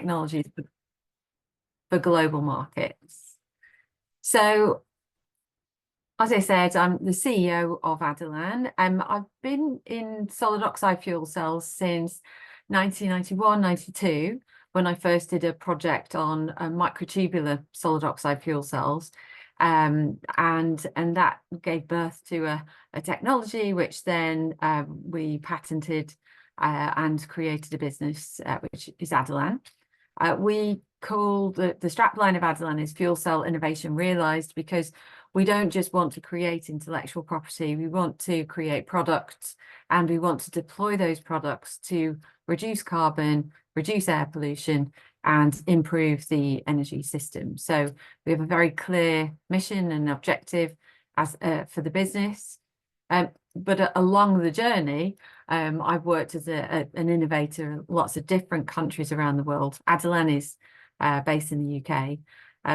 technologies for global markets. So, as I said, I'm the CEO of Adelan. I've been in solid oxide fuel cells since 1991, 92, when I first did a project on microtubular solid oxide fuel cells. And that gave birth to a technology which then we patented and created a business, which is Adelan. We call the strapline of Adelan is Fuel Cell Innovation Realised, because we don't just want to create intellectual property, we want to create products, and we want to deploy those products to reduce carbon, reduce air pollution, and improve the energy system. So we have a very clear mission and objective as for the business. But along the journey, I've worked as an innovator in lots of different countries around the world. Adelan is based in the UK,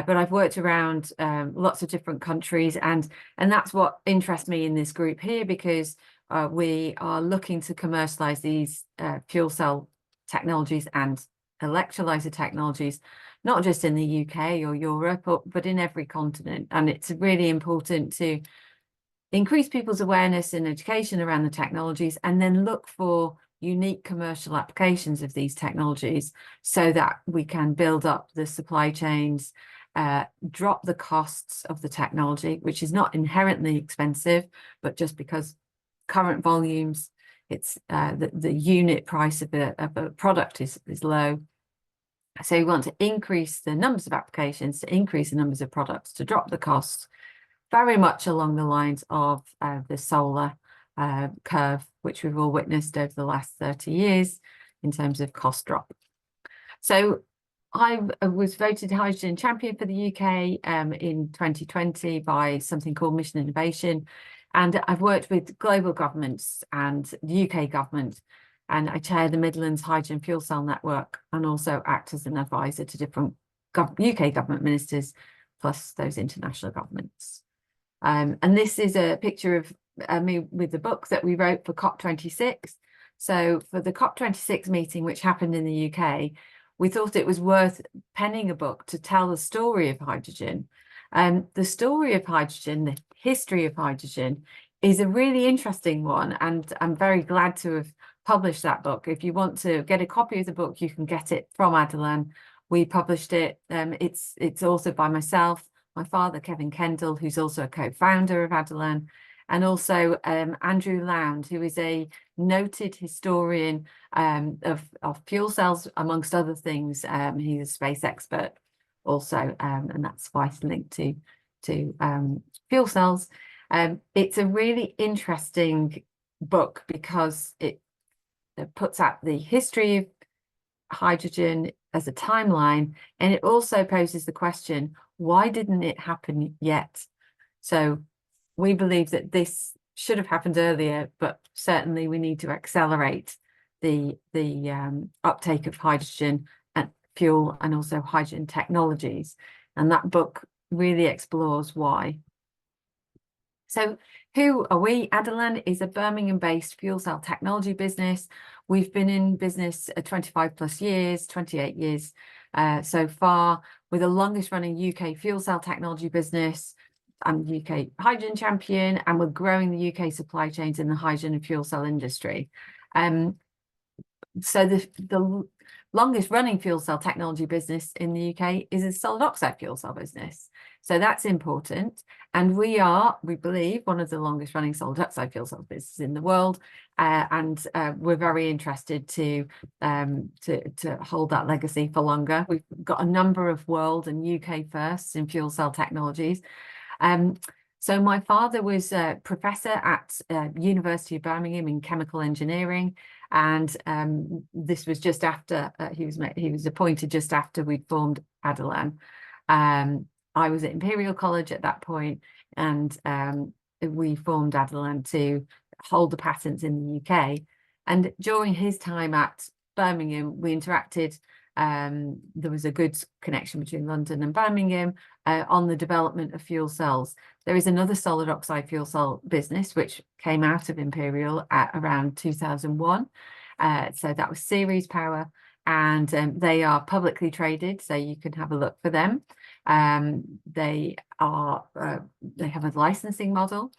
but I've worked around lots of different countries, and that's what interests me in this group here, because we are looking to commercialize these fuel cell technologies and electrolyzer technologies, not just in the UK or Europe, but in every continent. And it's really important to increase people's awareness and education around the technologies, and then look for unique commercial applications of these technologies so that we can build up the supply chains, drop the costs of the technology, which is not inherently expensive, but just because current volumes, it's the unit price of a product is low. So we want to increase the numbers of applications, to increase the numbers of products, to drop the costs, very much along the lines of the solar curve, which we've all witnessed over the last 30 years in terms of cost drop. So I was voted Hydrogen Champion for the UK in 2020 by something called Mission Innovation. And I've worked with global governments and the UK government, and I chair the Midlands Hydrogen Fuel Cell Network, and also act as an advisor to different UK government ministers, plus those international governments. And this is a picture of me with the book that we wrote for COP26. So for the COP26 meeting, which happened in the UK, we thought it was worth penning a book to tell the story of hydrogen. The story of hydrogen, the history of hydrogen, is a really interesting one, and I'm very glad to have published that book. If you want to get a copy of the book, you can get it from Adelan. We published it. It's authored by myself, my father, Kevin Kendall, who's also a co-founder of Adelan, and also Andrew Lound, who is a noted historian of fuel cells, amongst other things. He's a space expert also, and that's why it's linked to fuel cells. It's a really interesting book because it puts out the history of hydrogen as a timeline, and it also poses the question, why didn't it happen yet? So we believe that this should have happened earlier, but certainly we need to accelerate the uptake of hydrogen and fuel, and also hydrogen technologies. And that book really explores why. So who are we? Adelan is a Birmingham-based fuel cell technology business. We've been in business 25 plus years, 28 years so far. We're the longest running UK fuel cell technology business. I'm UK Hydrogen Champion, and we're growing the UK supply chains in the hydrogen and fuel cell industry. So the longest running fuel cell technology business in the UK is a solid oxide fuel cell business. So that's important. And we believe, one of the longest running solid oxide fuel cell businesses in the world. And we're very interested to hold that legacy for longer. We've got a number of world and UK firsts in fuel cell technologies. So my father was a professor at University of Birmingham in chemical engineering, and this was just after he was appointed just after we'd formed Adelan. I was at Imperial College at that point, and we formed Adelan to hold the patents in the UK. And during his time at Birmingham, we interacted. There was a good connection between London and Birmingham on the development of fuel cells. There is another solid oxide fuel cell business which came out of Imperial at around 2001. So that was Series Power. and they are publicly traded, so you can have a look for them. They have a licensing model,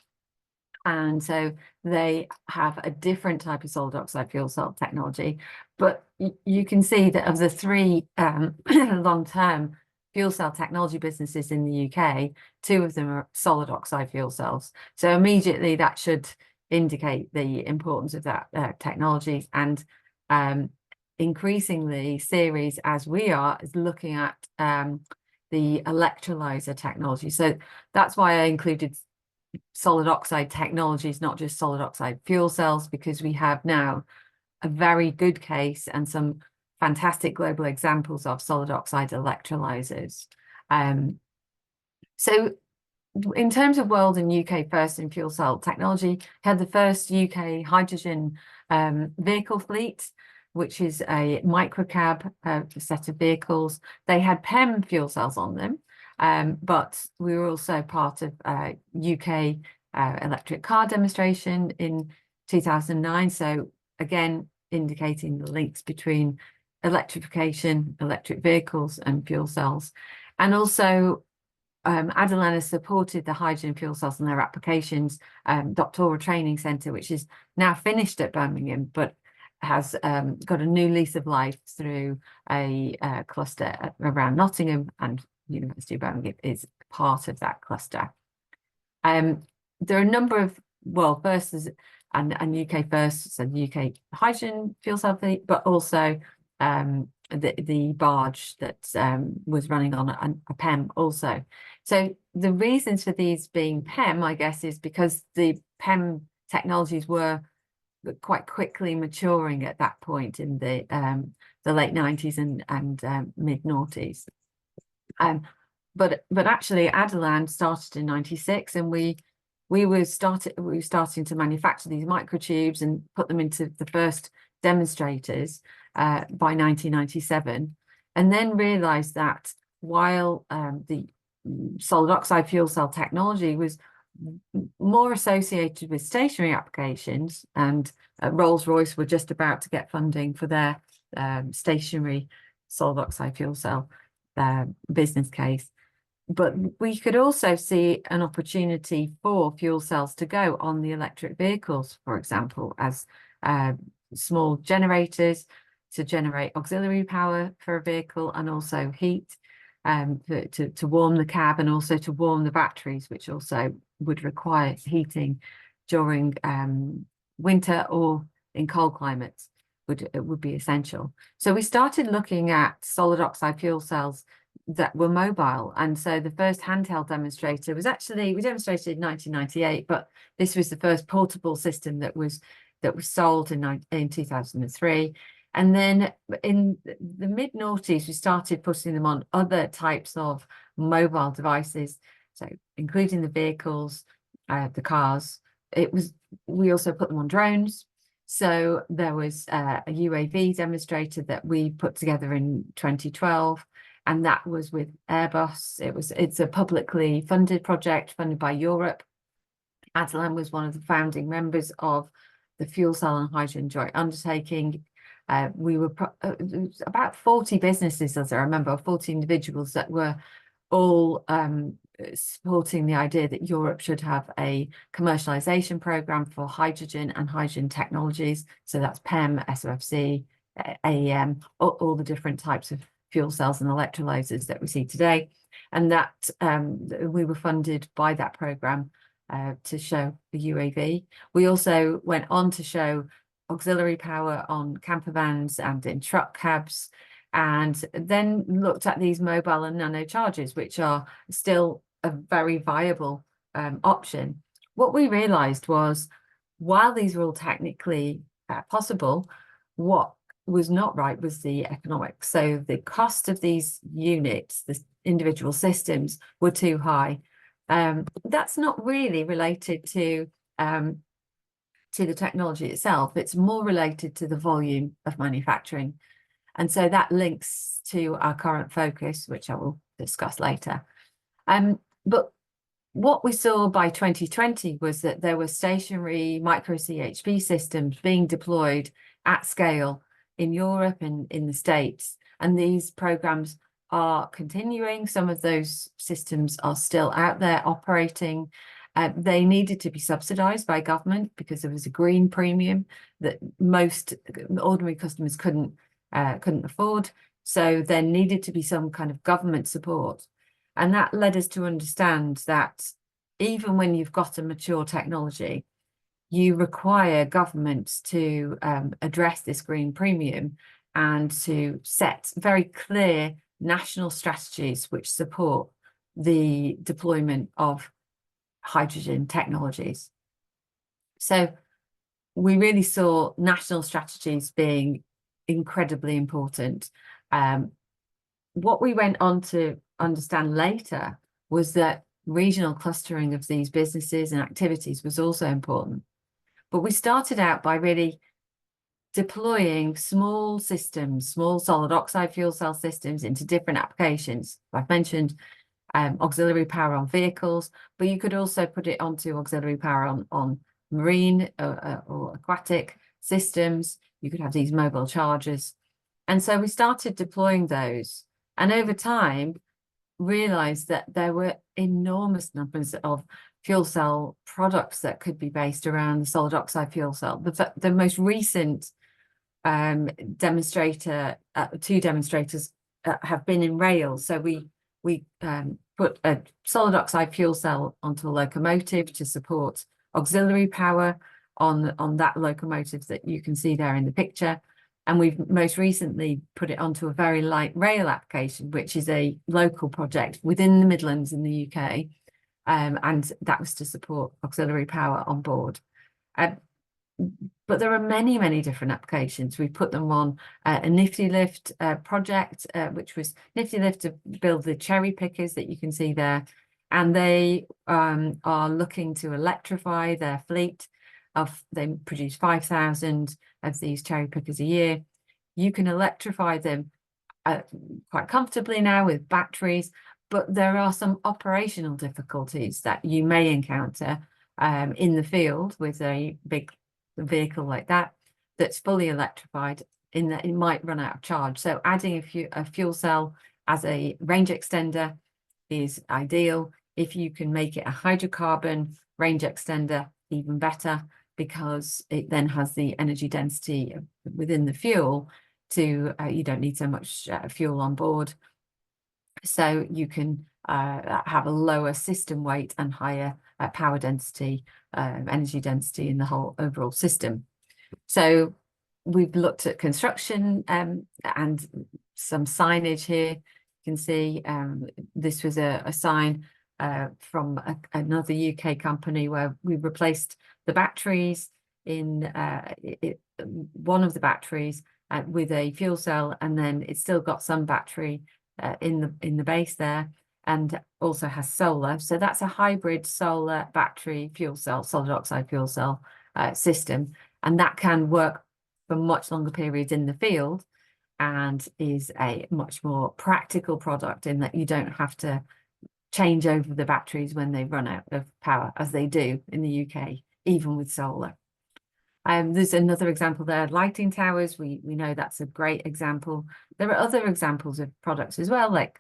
and so they have a different type of solid oxide fuel cell technology. But you can see that of the three long-term fuel cell technology businesses in the UK, two of them are solid oxide fuel cells. So immediately that should indicate the importance of that technology. And increasingly, Ceres, as we are, is looking at the electrolyzer technology. So that's why I included solid oxide technologies, not just solid oxide fuel cells, because we have now a very good case and some fantastic global examples of solid oxide electrolyzers. So in terms of world and UK first in fuel cell technology, we had the first UK hydrogen vehicle fleet, which is a microcab set of vehicles. They had PEM fuel cells on them, but we were also part of UK electric car demonstration in 2009. So again, indicating the links between electrification, electric vehicles and fuel cells. And also Adelan has supported the hydrogen fuel cells and their applications doctoral training centre, which is now finished at Birmingham, but has got a new lease of life through a cluster around Nottingham, and University of Birmingham is part of that cluster. There are a number of world firsts and UK firsts, so the UK hydrogen fuel cell fleet, but also the barge that was running on a PEM also. So the reasons for these being PEM, I guess, is because the PEM technologies were quite quickly maturing at that point in the late 90s and mid noughties. But actually Adelan started in 96, and we were starting to manufacture these microtubes and put them into the first demonstrators by 1997, and then realized that while the solid oxide fuel cell technology was more associated with stationary applications, and Rolls-Royce were just about to get funding for their stationary solid oxide fuel cell business case. But we could also see an opportunity for fuel cells to go on the electric vehicles, for example, as small generators to generate auxiliary power for a vehicle, and also heat to warm the cab, and also to warm the batteries, which also would require heating during winter or in cold climates would be essential. So we started looking at solid oxide fuel cells that were mobile, and so the first handheld demonstrator was actually, we demonstrated in 1998, but this was the first portable system that was sold in 2003. And then in the mid noughties, we started putting them on other types of mobile devices, so including the vehicles, the cars. We also put them on drones. So there was a UAV demonstrator that we put together in 2012, and that was with Airbus. It's a publicly funded project funded by Europe. Adelan was one of the founding members of the Fuel Cell and Hydrogen Joint Undertaking. We were about 40 businesses, as I remember, 40 individuals that were all supporting the idea that Europe should have a commercialization program for hydrogen and hydrogen technologies. So that's PEM, SOFC, AEM, all the different types of fuel cells and electrolyzers that we see today. And that we were funded by that program to show the UAV. We also went on to show auxiliary power on camper vans and in truck cabs, and then looked at these mobile and nano chargers, which are still a very viable option. What we realized was, while these were all technically possible, what was not right was the economics. So the cost of these units, the individual systems, were too high. That's not really related to the technology itself. It's more related to the volume of manufacturing. And so that links to our current focus, which I will discuss later. But what we saw by 2020 was that there were stationary micro CHP systems being deployed at scale in Europe and in the States, and these programs are continuing. Some of those systems are still out there operating. They needed to be subsidized by government because there was a green premium that most ordinary customers couldn't afford. So there needed to be some kind of government support. And that led us to understand that even when you've got a mature technology, you require governments to address this green premium and to set very clear national strategies which support the deployment of hydrogen technologies. So we really saw national strategies being incredibly important. What we went on to understand later was that regional clustering of these businesses and activities was also important. But we started out by really deploying small systems, small solid oxide fuel cell systems into different applications. I've mentioned auxiliary power on vehicles, but you could also put it onto auxiliary power on marine or aquatic systems. You could have these mobile chargers. And so we started deploying those. And over time, realized that there were enormous numbers of fuel cell products that could be based around the solid oxide fuel cell. The most recent demonstrator, two demonstrators have been in rail. So we put a solid oxide fuel cell onto a locomotive to support auxiliary power on that locomotive that you can see there in the picture. And we've most recently put it onto a very light rail application, which is a local project within the Midlands in the UK. And that was to support auxiliary power on board. But there are many, many different applications. We put them on a Nifty Lift project, which was Nifty Lift to build the cherry pickers that you can see there. And they are looking to electrify their fleet. They produce 5,000 of these cherry pickers a year. You can electrify them quite comfortably now with batteries, but there are some operational difficulties that you may encounter in the field with a big vehicle like that that's fully electrified, in that it might run out of charge. So adding a fuel cell as a range extender is ideal. If you can make it a hydrocarbon range extender, even better, because it then has the energy density within the fuel to you don't need so much fuel on board, so you can have a lower system weight and higher power density, energy density in the whole overall system. So we've looked at construction and some signage here. You can see this was a sign from another UK company where we replaced the batteries in one of the batteries with a fuel cell, and then it's still got some battery in the base there, and also has solar. So that's a hybrid solar battery fuel cell, solid oxide fuel cell system, and that can work for much longer periods in the field and is a much more practical product in that you don't have to change over the batteries when they run out of power, as they do in the UK, even with solar. There's another example there, lighting towers. We know that's a great example. There are other examples of products as well, like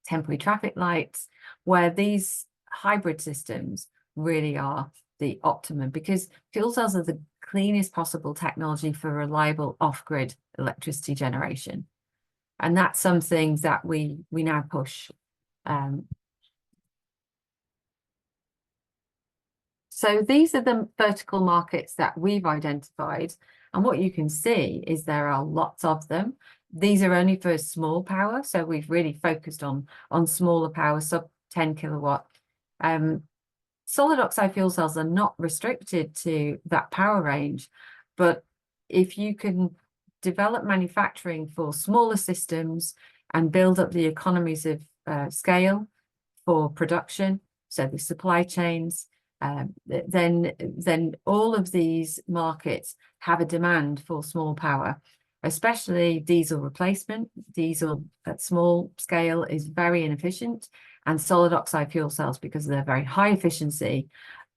temporary traffic lights, where these hybrid systems really are the optimum, because fuel cells are the cleanest possible technology for reliable off-grid electricity generation. And that's something that we now push. So these are the vertical markets that we've identified. And what you can see is there are lots of them. These are only for small power. So we've really focused on smaller power, sub 10 kilowatt. Solid oxide fuel cells are not restricted to that power range. But if you can develop manufacturing for smaller systems and build up the economies of scale for production, so the supply chains, then all of these markets have a demand for small power, especially diesel replacement. Diesel at small scale is very inefficient, and solid oxide fuel cells, because they're very high efficiency,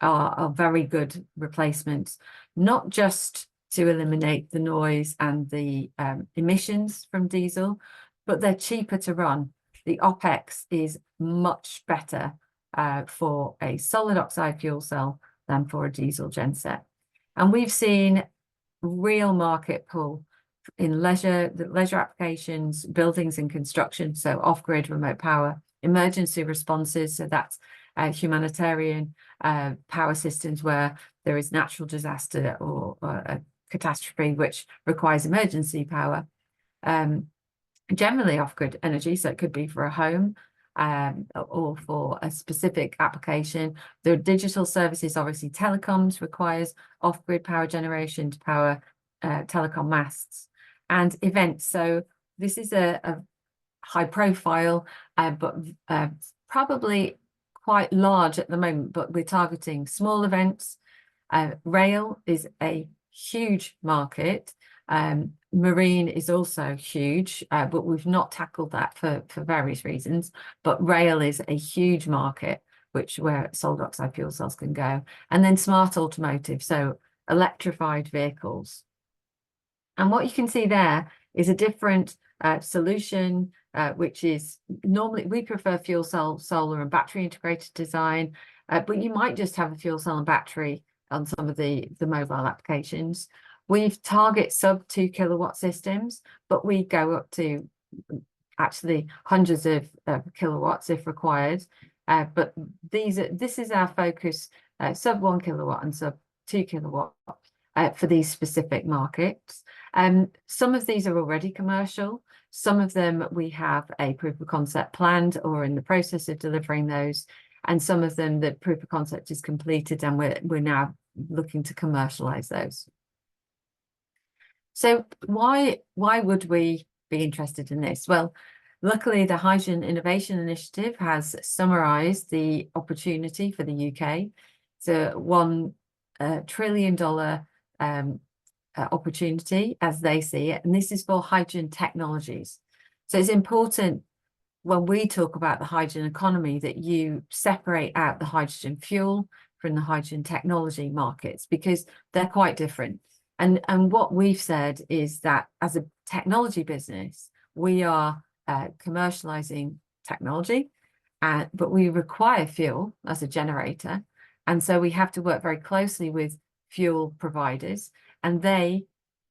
are very good replacements, not just to eliminate the noise and the emissions from diesel, but they're cheaper to run. The OPEX is much better for a solid oxide fuel cell than for a diesel genset. And we've seen real market pull in leisure applications, buildings and construction, so off-grid remote power, emergency responses, so that's humanitarian power systems where there is natural disaster or a catastrophe which requires emergency power. Generally off-grid energy, so it could be for a home or for a specific application. The digital services, obviously telecoms requires off-grid power generation to power telecom masts, and events. So this is a high profile, but probably quite large at the moment, but we're targeting small events. Rail is a huge market. Marine is also huge, but we've not tackled that for various reasons. But rail is a huge market, where solid oxide fuel cells can go. And then smart automotive, so electrified vehicles. And what you can see there is a different solution, which is normally we prefer fuel cell, solar and battery integrated design, but you might just have a fuel cell and battery on some of the mobile applications. We target sub 2 kilowatt systems, but we go up to actually hundreds of kilowatts if required. But this is our focus, sub 1 kilowatt and sub 2 kilowatt for these specific markets. Some of these are already commercial. Some of them we have a proof of concept planned or in the process of delivering those. And some of them the proof of concept is completed and we're now looking to commercialize those. So why would we be interested in this? Well, luckily the Hydrogen Innovation Initiative has summarized the opportunity for the UK. It's a $1 trillion opportunity as they see it, and this is for hydrogen technologies. So it's important when we talk about the hydrogen economy that you separate out the hydrogen fuel from the hydrogen technology markets, because they're quite different. And what we've said is that as a technology business, we are commercializing technology, but we require fuel as a generator. And so we have to work very closely with fuel providers, and they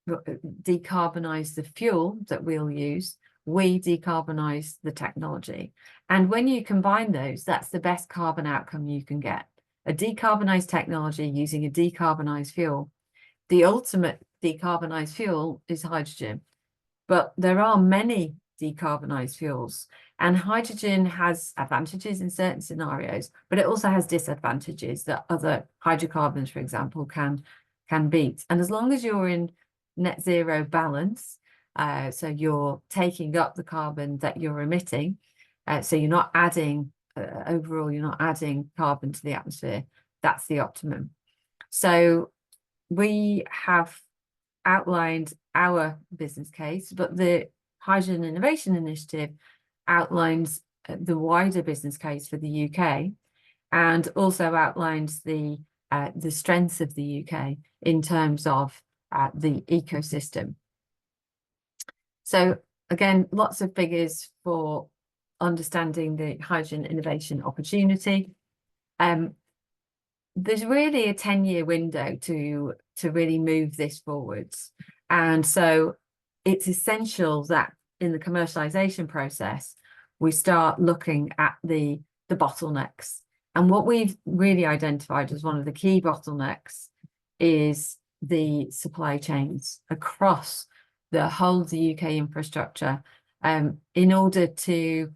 decarbonize the fuel that we'll use. We decarbonize the technology. And when you combine those, that's the best carbon outcome you can get. A decarbonized technology using a decarbonized fuel. The ultimate decarbonized fuel is hydrogen, but there are many decarbonized fuels, and hydrogen has advantages in certain scenarios, but it also has disadvantages that other hydrocarbons, for example, can beat. And as long as you're in net zero balance, so you're taking up the carbon that you're emitting, so you're not adding overall, you're not adding carbon to the atmosphere, that's the optimum. So we have outlined our business case, but the Hydrogen Innovation Initiative outlines the wider business case for the UK, and also outlines the strengths of the UK in terms of the ecosystem. So again, lots of figures for understanding the hydrogen innovation opportunity. There's really a 10-year window to really move this forwards. And so it's essential that in the commercialization process, we start looking at the bottlenecks. And what we've really identified as one of the key bottlenecks is the supply chains across the whole of the UK infrastructure. In order to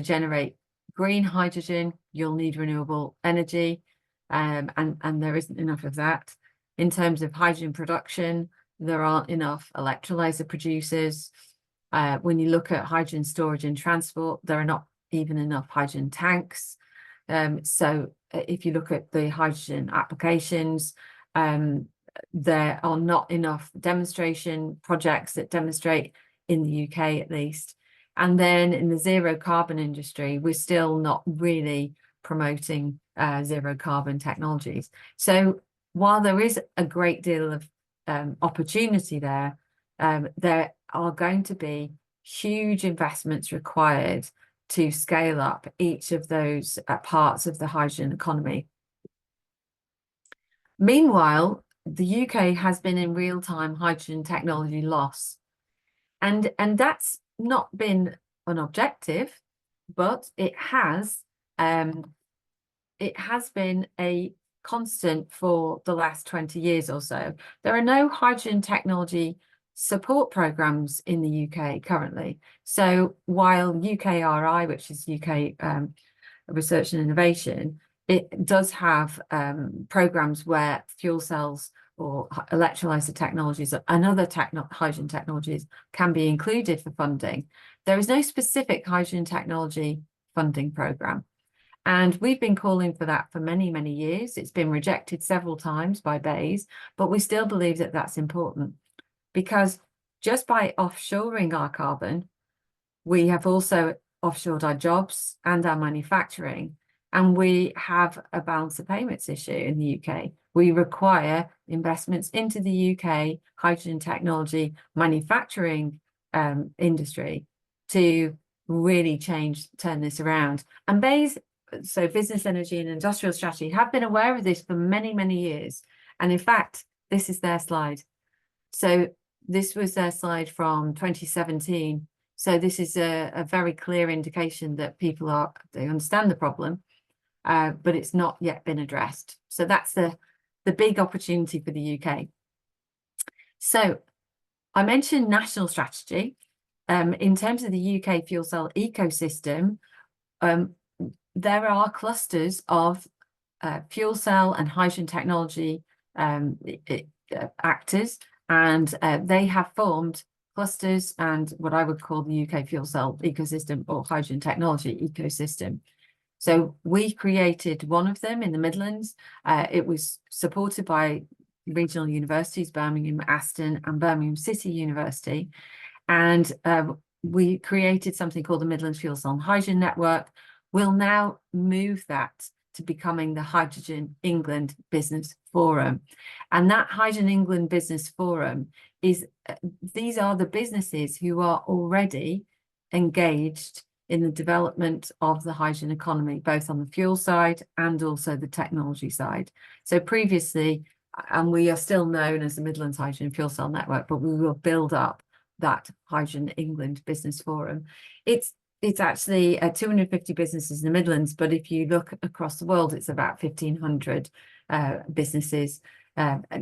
generate green hydrogen, you'll need renewable energy, and there isn't enough of that. In terms of hydrogen production, there aren't enough electrolyzer producers. When you look at hydrogen storage and transport, there are not even enough hydrogen tanks. So if you look at the hydrogen applications, there are not enough demonstration projects that demonstrate in the UK at least. And then in the zero carbon industry, we're still not really promoting zero carbon technologies. So while there is a great deal of opportunity there, there are going to be huge investments required to scale up each of those parts of the hydrogen economy. Meanwhile, the UK has been in real-time hydrogen technology loss. And that's not been an objective, but it has been a constant for the last 20 years or so. There are no hydrogen technology support programs in the UK currently. So while UKRI, which is UK Research and Innovation, it does have programs where fuel cells or electrolyzer technologies and other hydrogen technologies can be included for funding. There is no specific hydrogen technology funding program. And we've been calling for that for many, many years. It's been rejected several times by BEIS, but we still believe that that's important, because just by offshoring our carbon, we have also offshored our jobs and our manufacturing, and we have a balance of payments issue in the UK. We require investments into the UK hydrogen technology manufacturing industry to really turn this around. And BEIS, so Business, Energy and Industrial Strategy, have been aware of this for many, many years. And in fact, this is their slide. So this was their slide from 2017. So this is a very clear indication that they understand the problem, but it's not yet been addressed. So that's the big opportunity for the UK. So I mentioned national strategy. In terms of the UK fuel cell ecosystem, there are clusters of fuel cell and hydrogen technology actors, and they have formed clusters and what I would call the UK fuel cell ecosystem or hydrogen technology ecosystem. So we created one of them in the Midlands. It was supported by regional universities, Birmingham, Aston and Birmingham City University. And we created something called the Midlands Fuel Cell and Hydrogen Network. We'll now move that to becoming the Hydrogen England Business Forum. And that Hydrogen England Business Forum is, these are the businesses who are already engaged in the development of the hydrogen economy, both on the fuel side and also the technology side. So previously, and we are still known as the Midlands Hydrogen Fuel Cell Network, but we will build up that Hydrogen England Business Forum. It's actually 250 businesses in the Midlands, but if you look across the world, it's about 1,500 businesses,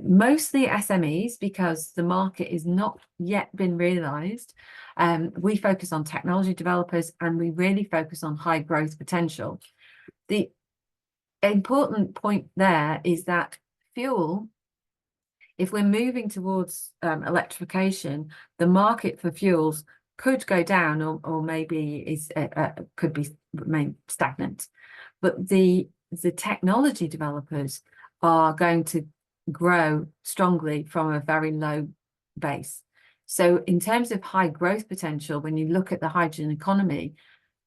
mostly SMEs, because the market is not yet been realised. We focus on technology developers, and we really focus on high growth potential. The important point there is that fuel, if we're moving towards electrification, the market for fuels could go down, or maybe could remain stagnant. But the technology developers are going to grow strongly from a very low base. So in terms of high growth potential, when you look at the hydrogen economy,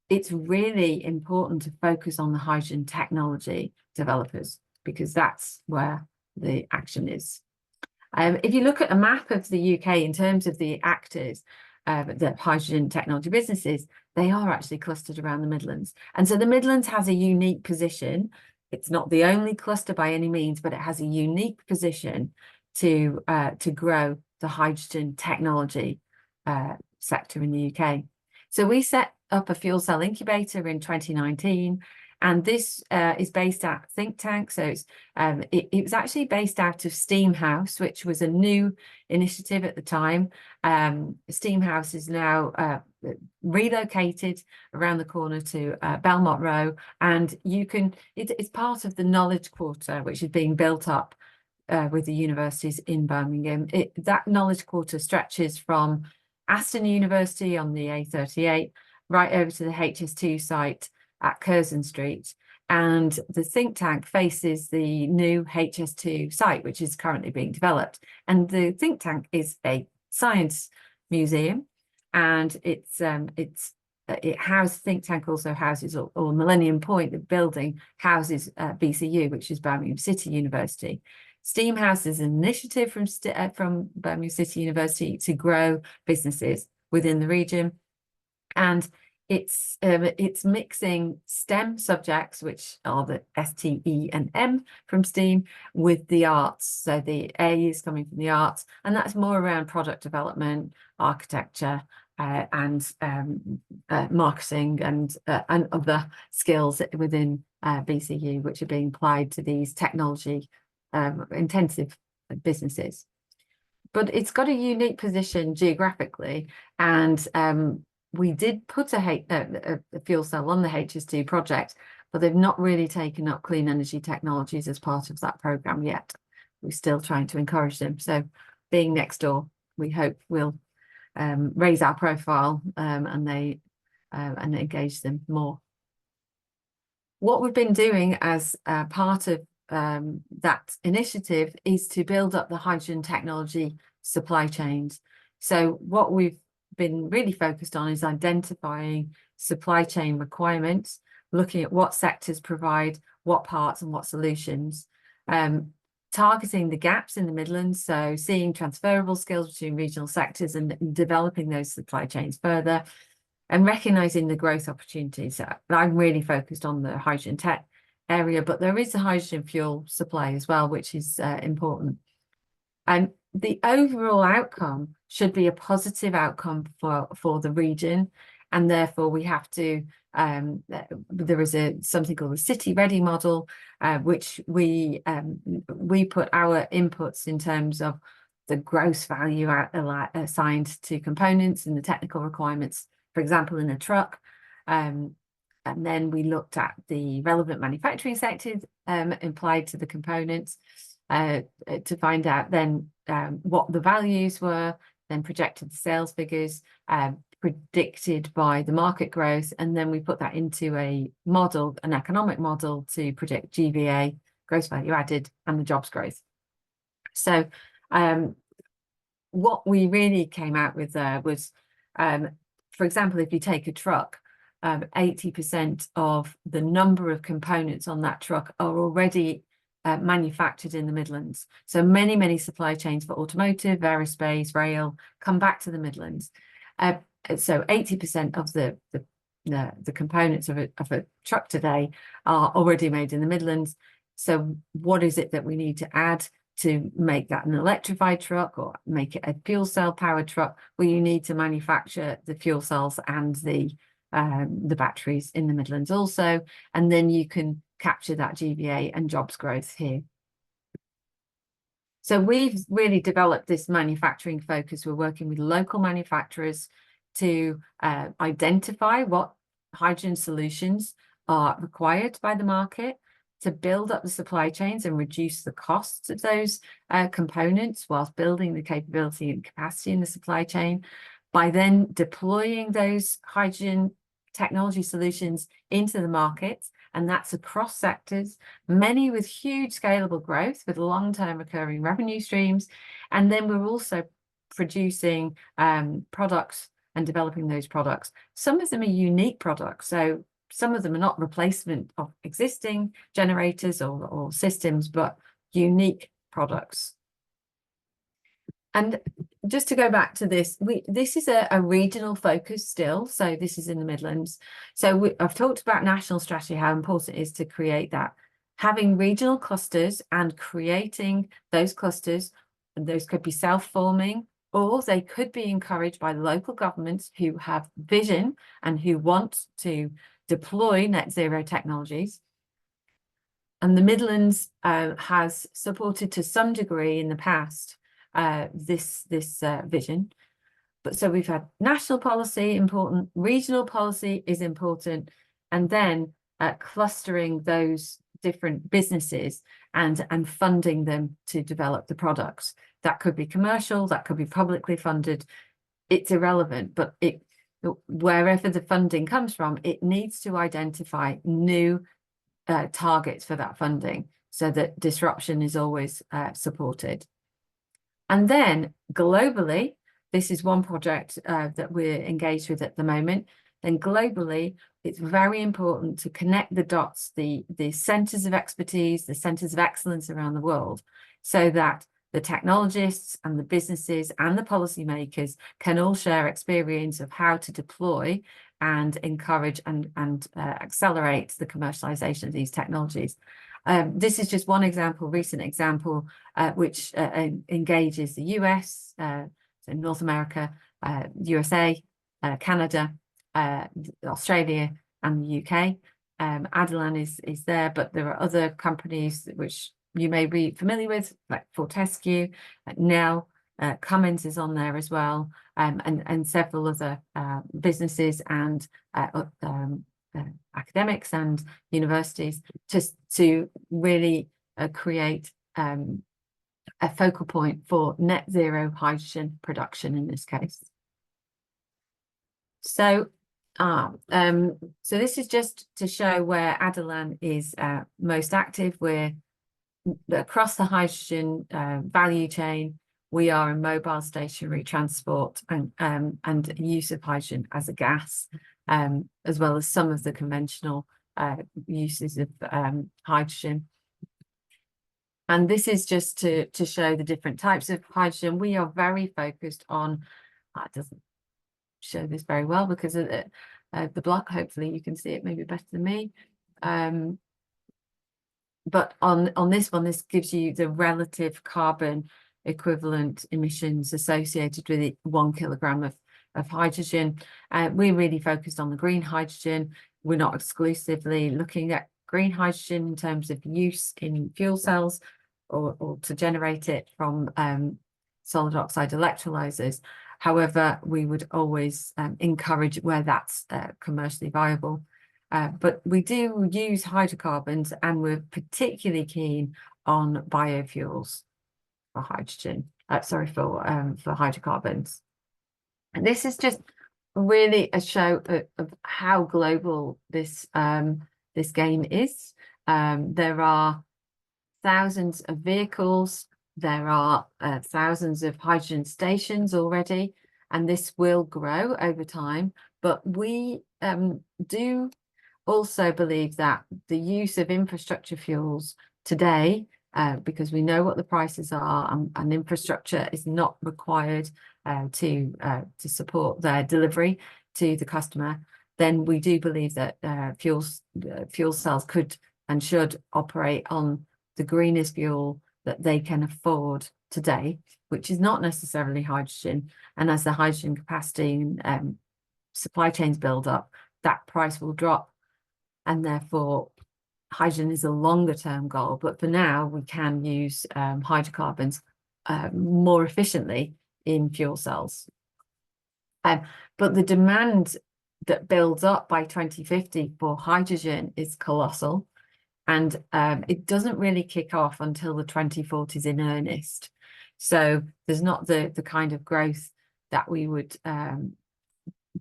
it's really important to focus on the hydrogen technology developers, because that's where the action is. If you look at a map of the UK in terms of the actors, the hydrogen technology businesses, they are actually clustered around the Midlands. And so the Midlands has a unique position. It's not the only cluster by any means, but it has a unique position to grow the hydrogen technology sector in the UK. So we set up a fuel cell incubator in 2019, and this is based at Think Tank. So it was actually based out of Steam House, which was a new initiative at the time. Steam House is now relocated around the corner to Belmont Row, and it's part of the Knowledge Quarter, which is being built up with the universities in Birmingham. That Knowledge Quarter stretches from Aston University on the A38 right over to the HS2 site at Curzon Street, and the think tank faces the new HS2 site, which is currently being developed. And the think tank is a science museum, and it houses, think tank also houses, or Millennium Point, the building houses BCU, which is Birmingham City University. Steam House is an initiative from Birmingham City University to grow businesses within the region. And it's mixing STEM subjects, which are the STE and M from STEAM, with the arts. So the A is coming from the arts, and that's more around product development, architecture, and marketing and other skills within BCU, which are being applied to these technology intensive businesses. But it's got a unique position geographically, and we did put a fuel cell on the HS2 project, but they've not really taken up clean energy technologies as part of that program yet. We're still trying to encourage them. So being next door, we hope will raise our profile and engage them more. What we've been doing as part of that initiative is to build up the hydrogen technology supply chains. So what we've been really focused on is identifying supply chain requirements, looking at what sectors provide what parts and what solutions, targeting the gaps in the Midlands, so seeing transferable skills between regional sectors and developing those supply chains further, and recognizing the growth opportunities. I'm really focused on the hydrogen tech area, but there is a hydrogen fuel supply as well, which is important. And the overall outcome should be a positive outcome for the region, and therefore we have to there is something called the city ready model, which we put our inputs in terms of the gross value assigned to components and the technical requirements, for example, in a truck. And then we looked at the relevant manufacturing sectors applied to the components to find out then what the values were, then projected the sales figures predicted by the market growth, and then we put that into a model, an economic model, to predict GVA, gross value added, and the jobs growth. So what we really came out with there was, for example, if you take a truck, 80% of the number of components on that truck are already manufactured in the Midlands. So many supply chains for automotive, aerospace, rail come back to the Midlands. So 80% of the components of a truck today are already made in the Midlands. So what is it that we need to add to make that an electrified truck or make it a fuel cell powered truck? Well, you need to manufacture the fuel cells and the batteries in the Midlands also, and then you can capture that GVA and jobs growth here. So we've really developed this manufacturing focus. We're working with local manufacturers to identify what hydrogen solutions are required by the market, to build up the supply chains and reduce the costs of those components whilst building the capability and capacity in the supply chain, by then deploying those hydrogen technology solutions into the market. And that's across sectors, many with huge scalable growth with long-term recurring revenue streams. And then we're also producing products and developing those products. Some of them are unique products. So some of them are not replacement of existing generators or systems, but unique products. And just to go back to this, this is a regional focus still. So this is in the Midlands. So I've talked about national strategy, how important it is to create that. Having regional clusters and creating those clusters, and those could be self-forming, or they could be encouraged by local governments who have vision and who want to deploy net zero technologies. And the Midlands has supported to some degree in the past this vision. But so we've had national policy important, regional policy is important, and then clustering those different businesses and funding them to develop the products. That could be commercial, that could be publicly funded. It's irrelevant, but wherever the funding comes from, it needs to identify new targets for that funding so that disruption is always supported. And then globally, this is one project that we're engaged with at the moment. then globally, it's very important to connect the dots, the centers of expertise, the centers of excellence around the world, so that the technologists and the businesses and the policymakers can all share experience of how to deploy and encourage and accelerate the commercialization of these technologies. This is just one example, recent example, which engages the US, so North America, USA, Canada, Australia, and the UK. Adelan is there, but there are other companies which you may be familiar with, like Fortescue, Nell, Cummins is on there as well, and several other businesses and academics and universities, just to really create a focal point for net zero hydrogen production in this case. So this is just to show where Adelan is most active. We're across the hydrogen value chain. We are in mobile stationary transport and use of hydrogen as a gas, as well as some of the conventional uses of hydrogen. And this is just to show the different types of hydrogen. We are very focused on, it doesn't show this very well because of the block. Hopefully you can see it maybe better than me. But on this one, this gives you the relative carbon equivalent emissions associated with 1 kilogram of hydrogen. We're really focused on the green hydrogen. We're not exclusively looking at green hydrogen in terms of use in fuel cells or to generate it from solid oxide electrolyzers. However, we would always encourage where that's commercially viable. But we do use hydrocarbons, and we're particularly keen on biofuels for hydrogen. For hydrocarbons. And this is just really a show of how global this this game is. There are thousands of vehicles. There are thousands of hydrogen stations already, and this will grow over time. But we do also believe that the use of infrastructure fuels today, because we know what the prices are, and infrastructure is not required to support their delivery to the customer, then we do believe that fuel cells could and should operate on the greenest fuel that they can afford today, which is not necessarily hydrogen. And as the hydrogen capacity and supply chains build up, that price will drop. And therefore, hydrogen is a longer term goal. But for now, we can use hydrocarbons more efficiently in fuel cells. But the demand that builds up by 2050 for hydrogen is colossal. And it doesn't really kick off until the 2040s in earnest. So there's not the kind of growth that we would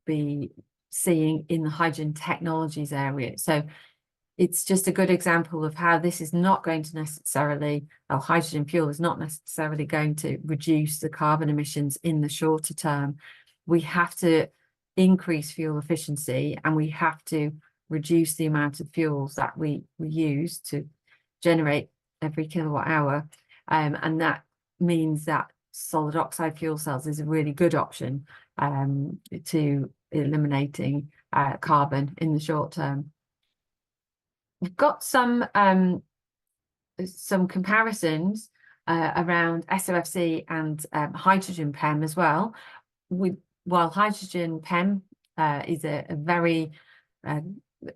be seeing in the hydrogen technologies area. So it's just a good example of how this is not going to necessarily, hydrogen fuel is not necessarily going to reduce the carbon emissions in the shorter term. We have to increase fuel efficiency, and we have to reduce the amount of fuels that we use to generate every kilowatt hour. And that means that solid oxide fuel cells is a really good option to eliminating carbon in the short term. We've got some comparisons around SOFC and hydrogen PEM as well. While hydrogen PEM is a very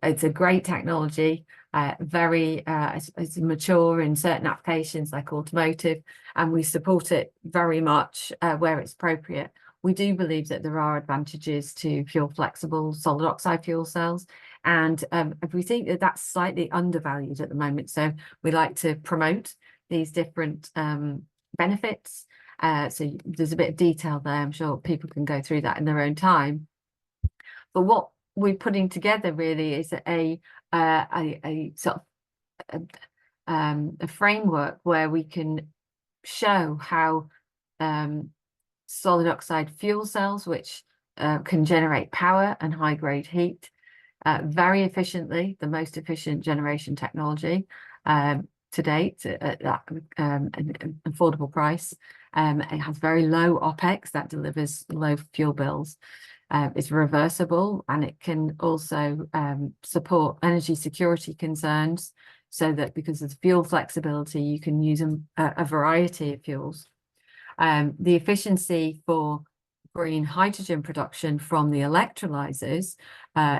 it's a great technology, it's mature in certain applications like automotive, and we support it very much where it's appropriate. We do believe that there are advantages to fuel flexible solid oxide fuel cells, and we think that that's slightly undervalued at the moment. So we like to promote these different benefits. So there's a bit of detail there. I'm sure people can go through that in their own time. But what we're putting together really is a sort of a framework where we can show how solid oxide fuel cells, which can generate power and high-grade heat very efficiently, the most efficient generation technology to date at that an affordable price. It has very low OPEX that delivers low fuel bills. It's reversible, and it can also support energy security concerns, so that because of the fuel flexibility, you can use a variety of fuels. The efficiency for green hydrogen production from the electrolyzers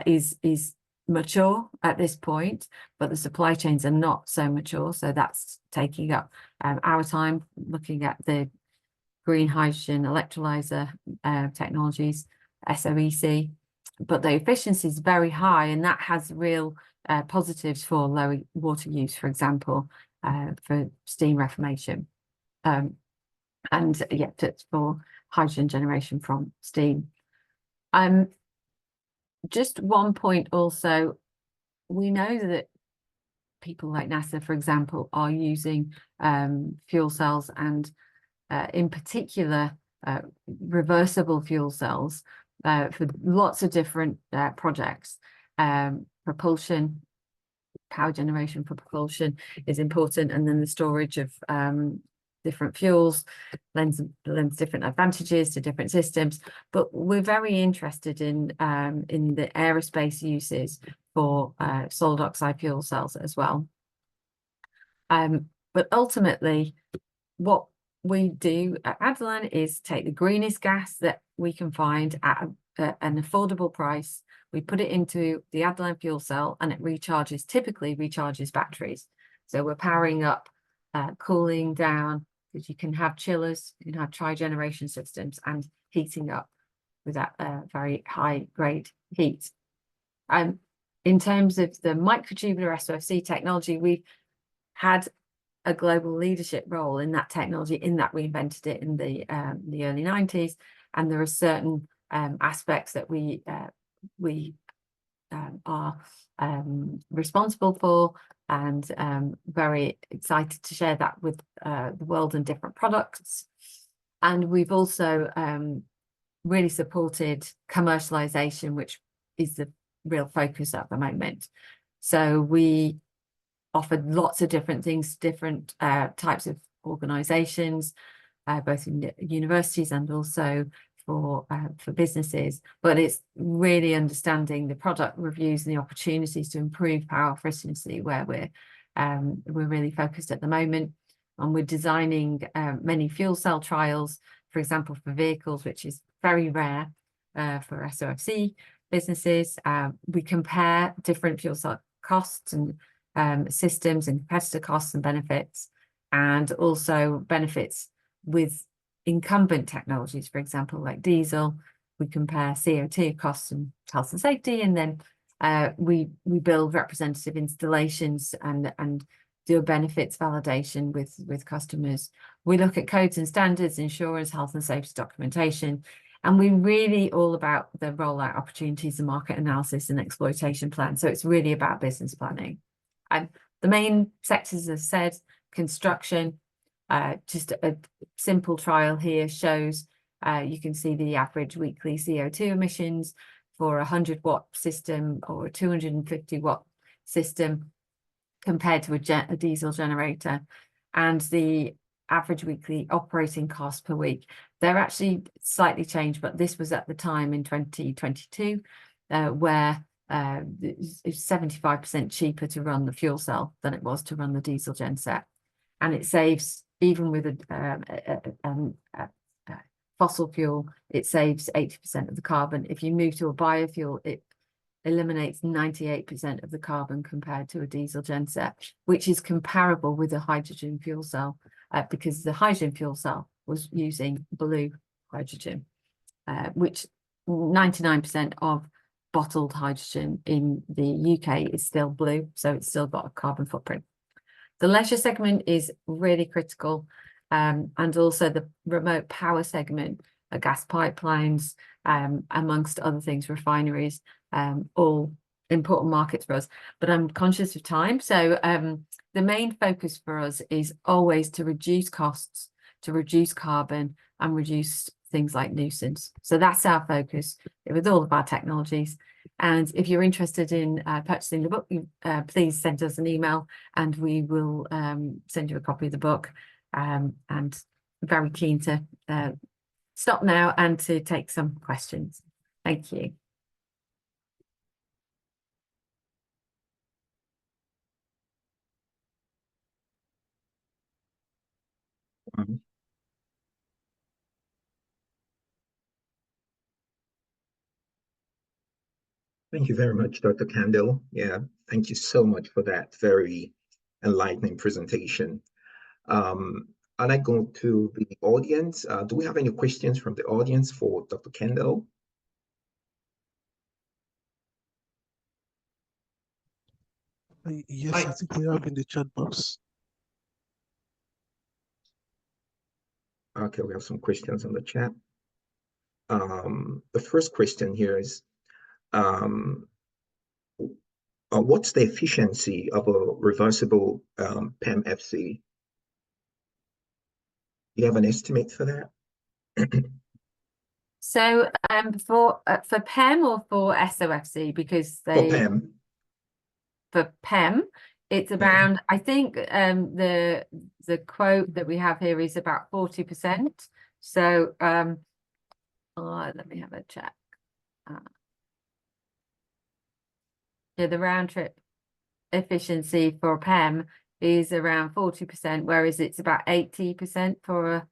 is mature at this point, but the supply chains are not so mature. So that's taking up our time looking at the green hydrogen electrolyzer technologies, SOEC. But the efficiency is very high, and that has real positives for lower water use, for example, for steam reformation. And yeah, for hydrogen generation from steam. Just one point also, we know that people like NASA, for example, are using fuel cells, and in particular reversible fuel cells for lots of different projects. Propulsion, power generation for propulsion is important, and then the storage of different fuels lends different advantages to different systems. But we're very interested in the aerospace uses for solid oxide fuel cells as well. But ultimately, what we do at Adelan is take the greenest gas that we can find at an affordable price. We put it into the Adelan fuel cell, and it typically recharges batteries. So we're powering up, cooling down, because you can have chillers, you can have tri-generation systems, and heating up with that very high grade heat. In terms of the microtubular SOFC technology, we've had a global leadership role in that technology, in that we invented it in the early 90s, and there are certain aspects that we are responsible for, and very excited to share that with the world and different products. And we've also really supported commercialization, which is the real focus at the moment. So we offered lots of different things, different types of organizations, both in universities and also for businesses. But it's really understanding the product reviews and the opportunities to improve power efficiency where we're really focused at the moment. And we're designing many fuel cell trials, for example, for vehicles, which is very rare for SOFC businesses. We compare different fuel cell costs and systems and competitor costs and benefits, and also benefits with incumbent technologies, for example, like diesel. We compare CO2 costs and health and safety, and then we build representative installations and do a benefits validation with customers. We look at codes and standards, insurance, health and safety documentation, and we're really all about the rollout opportunities and market analysis and exploitation plan. So it's really about business planning. And the main sectors, as I said, construction. Just a simple trial here shows you can see the average weekly CO2 emissions for a 100-watt system or a 250-watt system compared to a diesel generator, and the average weekly operating cost per week. They're actually slightly changed, but this was at the time in 2022 where it's 75% cheaper to run the fuel cell than it was to run the diesel genset, and it saves, even with a fossil fuel, it saves 80% of the carbon. If you move to a biofuel, it eliminates 98% of the carbon compared to a diesel genset, which is comparable with a hydrogen fuel cell, because the hydrogen fuel cell was using blue hydrogen, which 99% of bottled hydrogen in the UK is still blue, so it's still got a carbon footprint. The leisure segment is really critical, and also the remote power segment, gas pipelines, amongst other things, refineries, all important markets for us. But I'm conscious of time, so the main focus for us is always to reduce costs, to reduce carbon, and reduce things like nuisance. So that's our focus with all of our technologies. And if you're interested in purchasing the book, please send us an email and we will send you a copy of the book. And very keen to stop now and to take some questions. Thank you. Thank you very much, Dr. Kendall. Yeah, thank you so much for that very enlightening presentation. I'd like to go to the audience. Do we have any questions from the audience for Dr. Kendall? Yes, I think we have in the chat box. Okay, we have some questions in the chat. The first question here is, what's the efficiency of a reversible PEM-FC? Do you have an estimate for that? So for PEM or for SOFC, because For PEM. For PEM, it's around, I think the quote that we have here is about 40%. So let me have a check. Yeah, the round trip efficiency for PEM is around 40%, whereas it's about 80% for a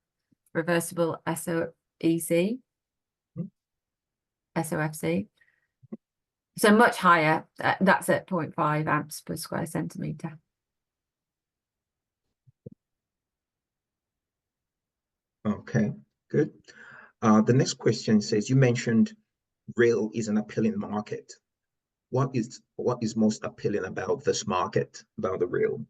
reversible SOFC. So much higher. That's at 0.5 amps per square centimetre. Okay, good. The next question says, you mentioned rail is an appealing market. What is most appealing about this market, about the rail?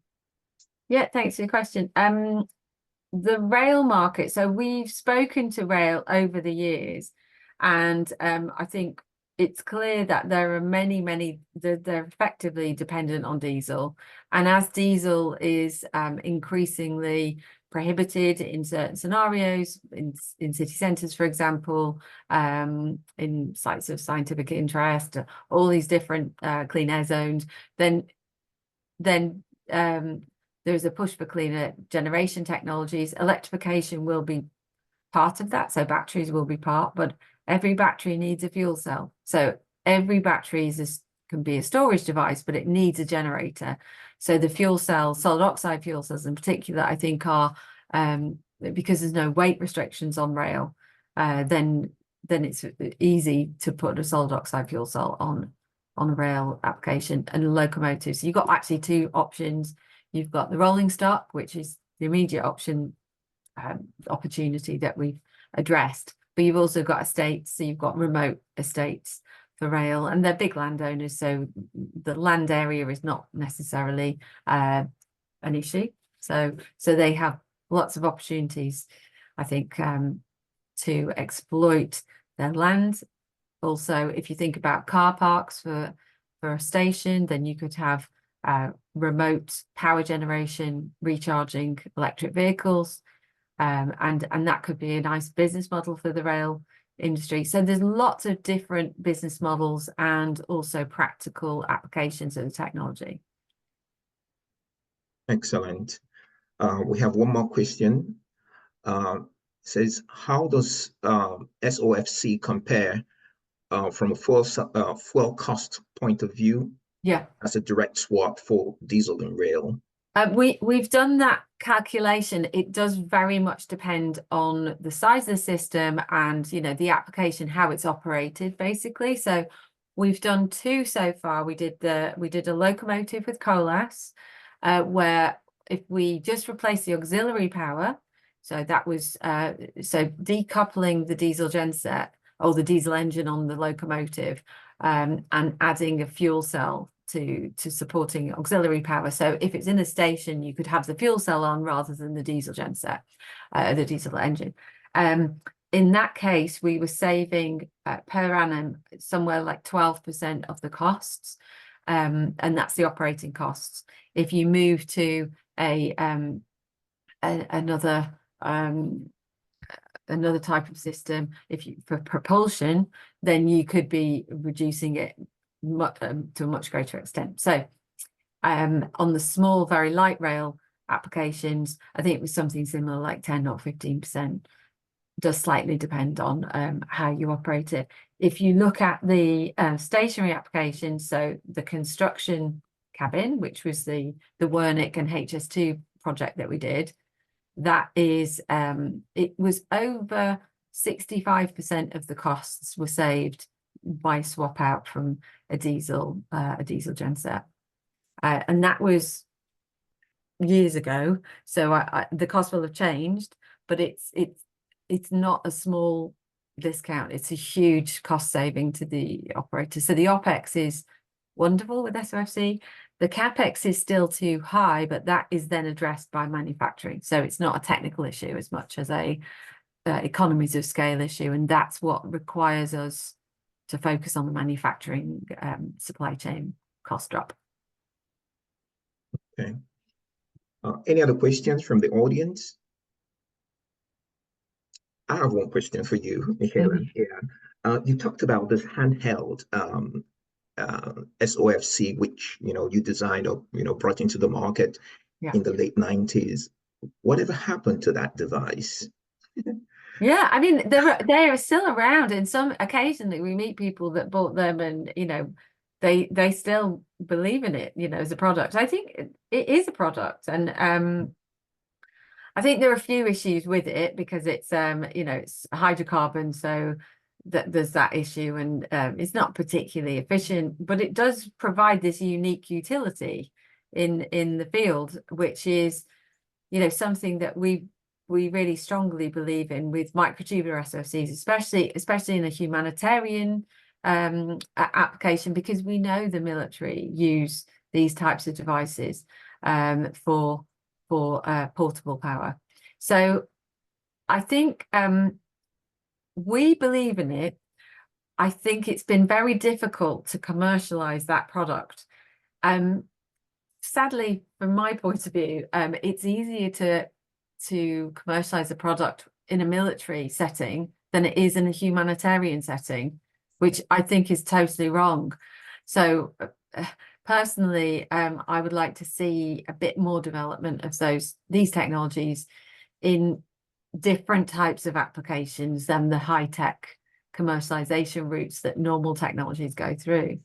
Yeah, thanks for your question. The rail market, so we've spoken to rail over the years, and I think it's clear that there are many, they're effectively dependent on diesel. And as diesel is increasingly prohibited in certain scenarios, in city centres, for example, in sites of scientific interest, all these different clean air zones, then there's a push for cleaner generation technologies. Electrification will be part of that, so batteries will be part, but every battery needs a fuel cell. So every battery can be a storage device, but it needs a generator. So the fuel cells, solid oxide fuel cells in particular, I think are, because there's no weight restrictions on rail, then it's easy to put a solid oxide fuel cell on a rail application and locomotives. So you've got actually two options. You've got the rolling stock, which is the immediate opportunity that we've addressed, but you've also got estates. So you've got remote estates for rail, and they're big landowners, so the land area is not necessarily an issue. So they have lots of opportunities, I think, to exploit their land. Also, if you think about car parks for a station, then you could have remote power generation, recharging electric vehicles, and that could be a nice business model for the rail industry. So there's lots of different business models and also practical applications of the technology. Excellent. We have one more question. Says, how does SOFC compare from a fuel cost point of view? Yeah, as a direct swap for diesel and rail? We've done that calculation. It does very much depend on the size of the system and the application, how it's operated, basically. So we've done two so far. We did a locomotive with coalesce, where if we just replace the auxiliary power, so that was so decoupling the diesel genset or the diesel engine on the locomotive, and adding a fuel cell to supporting auxiliary power. So if it's in a station, you could have the fuel cell on rather than the diesel genset, the diesel engine. In that case, we were saving per annum somewhere like 12% of the costs, and that's the operating costs. If you move to another another type of system, if you for propulsion, then you could be reducing it to a much greater extent. So on the small, very light rail applications, I think it was something similar, like 10 or 15%. Does slightly depend on how you operate it. If you look at the stationary applications, so the construction cabin, which was the Wernick and HS2 project that we did, that is it was over 65% of the costs were saved by swap out from a diesel genset, and that was years ago. So the cost will have changed, but it's not a small discount. It's a huge cost saving to the operator. So the OPEX is wonderful with SOFC. The CAPEX is still too high, but that is then addressed by manufacturing. So it's not a technical issue as much as a economies of scale issue. And that's what requires us to focus on the manufacturing supply chain cost drop. Okay. Any other questions from the audience? I have one question for you, Michaela. Yeah. You talked about this handheld SOFC, which you designed or brought into the market in the late 90s. Whatever happened to that device? Yeah, I mean they're still around, and some occasionally we meet people that bought them, and they still believe in it, as a product. I think it is a product, and I think there are a few issues with it because it's it's hydrocarbon, so there's that issue, and it's not particularly efficient, but it does provide this unique utility in the field, which is something that we really strongly believe in with microtubular SOFCs, especially in a humanitarian application, because we know the military use these types of devices for portable power. So I think we believe in it. I think it's been very difficult to commercialize that product. Sadly, from my point of view, it's easier to commercialize a product in a military setting than it is in a humanitarian setting, which I think is totally wrong. So personally, I would like to see a bit more development of these technologies in different types of applications than the high-tech commercialization routes that normal technologies go through.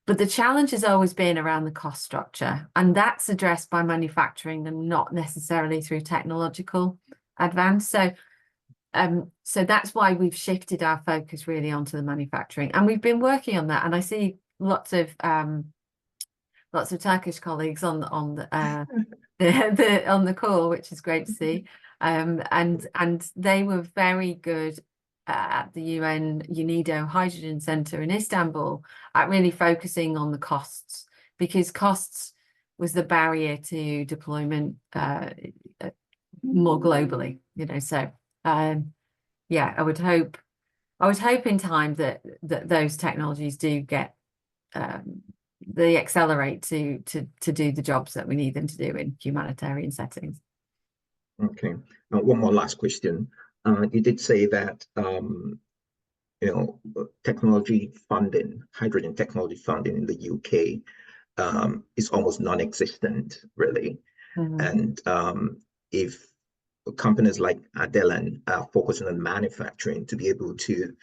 But the challenge has always been around the cost structure, and that's addressed by manufacturing and not necessarily through technological advance. So that's why we've shifted our focus really onto the manufacturing, and we've been working on that. And I see lots of Turkish colleagues on the call, which is great to see. And they were very good at the UN UNIDO Hydrogen Center in Istanbul at really focusing on the costs, because costs was the barrier to deployment more globally. So yeah, I would hope in time that those technologies do get they accelerate to do the jobs that we need them to do in humanitarian settings. Okay. One more last question. You did say that technology funding, hydrogen technology funding in the UK is almost non-existent, really. And if companies like Adelan are focusing on manufacturing to be able to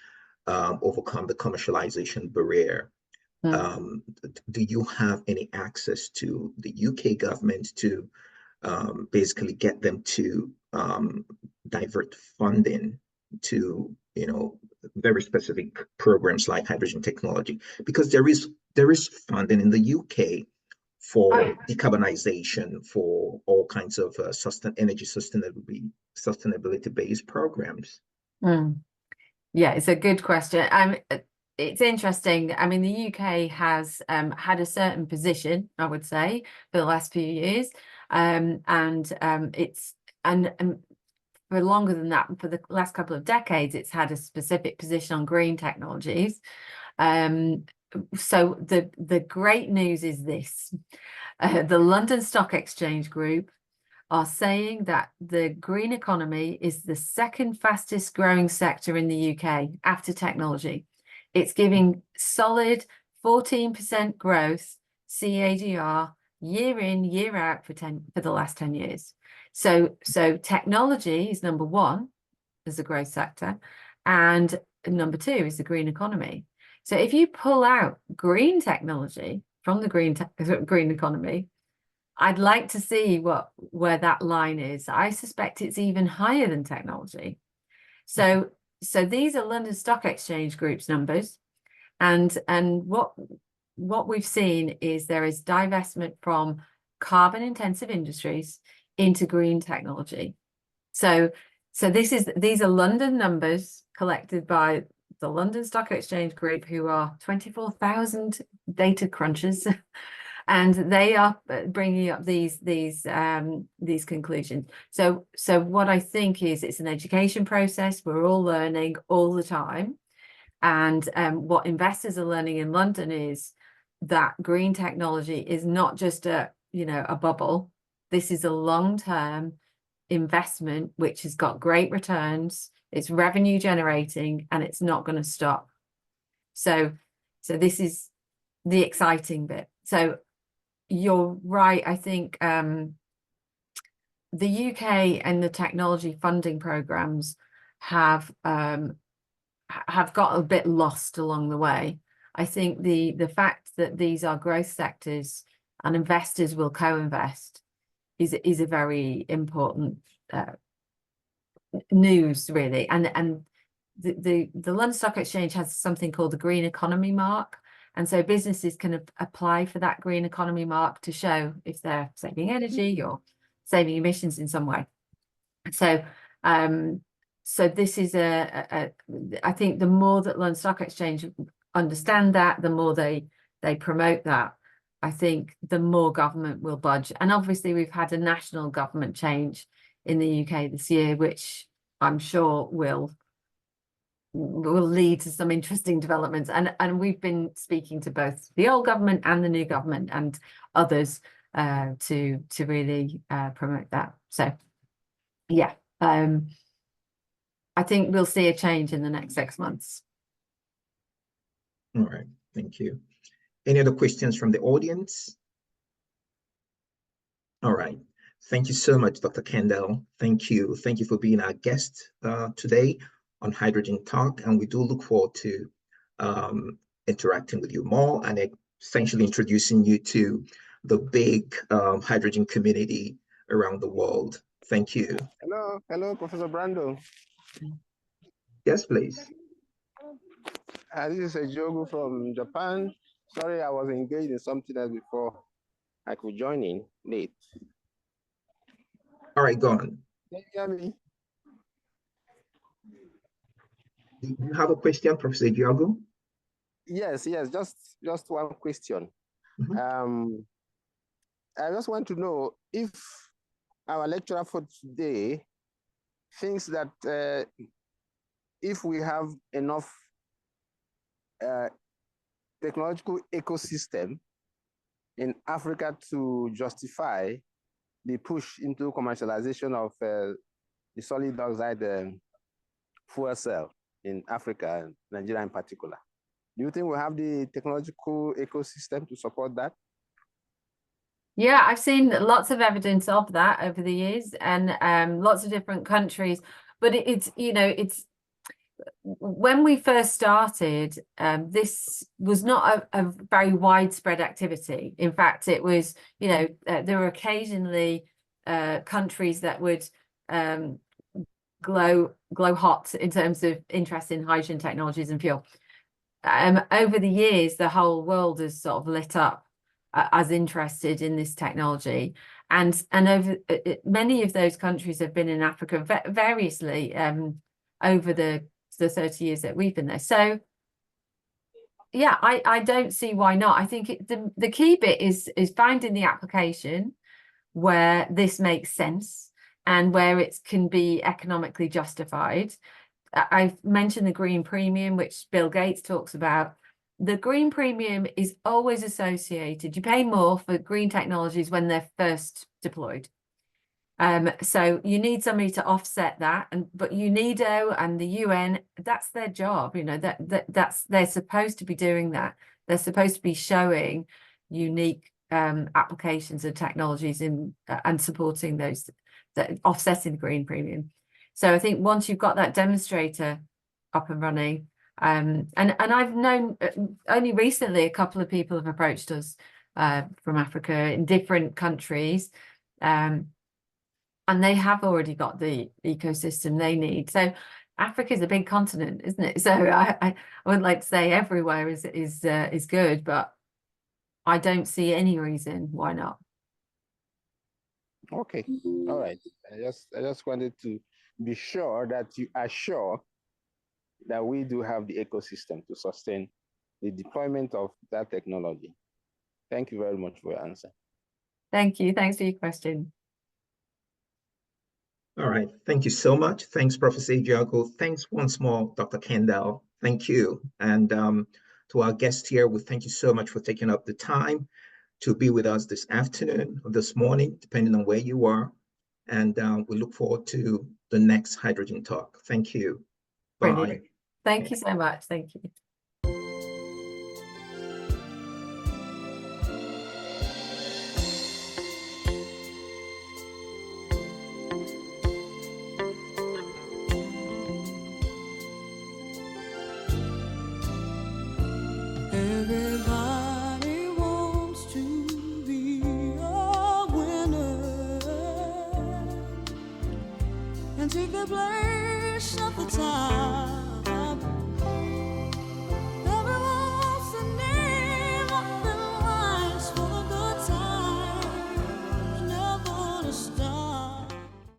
overcome the commercialization barrier, do you have any access to the UK government to basically get them to divert funding to very specific programs like hydrogen technology? Because there is funding in the UK for decarbonization, for all kinds of energy sustainability based programs. Yeah, it's a good question. It's interesting. I mean, the UK has had a certain position, I would say, for the last few years, and for longer than that, for the last couple of decades, it's had a specific position on green technologies. So the great news is this: the London Stock Exchange Group are saying that the green economy is the second fastest growing sector in the UK after technology. It's giving solid 14% growth CAGR year in, year out for the last 10 years. So technology is number one as a growth sector, and number two is the green economy. So if you pull out green technology from the green economy, I'd like to see where that line is. I suspect it's even higher than technology. So these are London Stock Exchange Group's numbers, and what we've seen is there is divestment from carbon intensive industries into green technology. So these are London numbers collected by the London Stock Exchange Group, who are 24,000 data crunchers, and they are bringing up these conclusions. So what I think is it's an education process. We're all learning all the time, and what investors are learning in London is that green technology is not just a bubble. This is a long-term investment which has got great returns, it's revenue generating, and it's not going to stop. So this is the exciting bit. So you're right. I think the UK and the technology funding programs have got a bit lost along the way. I think the fact that these are growth sectors and investors will co-invest is a very important news, really. And the London Stock Exchange has something called the Green Economy Mark, and so businesses can apply for that Green Economy Mark to show if they're saving energy or saving emissions in some way. So this is I think the more that London Stock Exchange understand that, the more they promote that, I think the more government will budge. And obviously we've had a national government change in the UK this year, which I'm sure will lead to some interesting developments. And we've been speaking to both the old government and the new government and others to really promote that. So yeah, I think we'll see a change in the next 6 months. All right, thank you. Any other questions from the audience? All right. Thank you so much, Dr. Kendall. Thank you. Thank you for being our guest today on Hydrogen Talk. And we do look forward to interacting with you more and essentially introducing you to the big hydrogen community around the world. Thank you. Hello, Professor Brando. Yes, please. This is Jogu from Japan. Sorry, I was engaged in something else before I could join in late. All right, go on. Can you hear me? Do you have a question, Professor Diogo? Yes, just one question. Mm-hmm. I just want to know if our lecturer for today thinks that if we have enough technological ecosystem in Africa to justify the push into commercialization of the solid oxide fuel cell in Africa, and Nigeria in particular. Do you think we have the technological ecosystem to support that? Yeah, I've seen lots of evidence of that over the years, and lots of different countries. But it's when we first started, this was not a very widespread activity. In fact, it was, there were occasionally countries that would glow hot in terms of interest in hydrogen technologies and fuel. Over the years, the whole world has sort of lit up as interested in this technology, and over many of those countries have been in Africa variously over the 30 years that we've been there. So yeah, I don't see why not. I think the key bit is finding the application where this makes sense and where it can be economically justified. I've mentioned the green premium, which Bill Gates talks about. The green premium is always associated. You pay more for green technologies when they're first deployed. So you need somebody to offset that, but UNIDO and the UN, that's their job, you know, that's they're supposed to be doing that. They're supposed to be showing unique applications and technologies in and supporting those, that offsetting the green premium. So I think once you've got that demonstrator up and running, and I've known only recently a couple of people have approached us from Africa in different countries, and they have already got the ecosystem they need. So Africa is a big continent, isn't it? So I wouldn't like to say everywhere is good, but I don't see any reason why not. Okay, all right. I just wanted to be sure that you are sure that we do have the ecosystem to sustain the deployment of that technology. Thank you very much for your answer. Thank you. Thanks for your question. All right. Thank you so much. Thanks, Professor Ejiago. Thanks once more, Dr. Kendall. Thank you. And to our guests here, we thank you so much for taking up the time to be with us this afternoon or this morning, depending on where you are. And we look forward to the next Hydrogen Talk. Thank you. Bye. Brilliant. Thank you so much. Thank you. Everybody wants to be a winner and take the place of the time.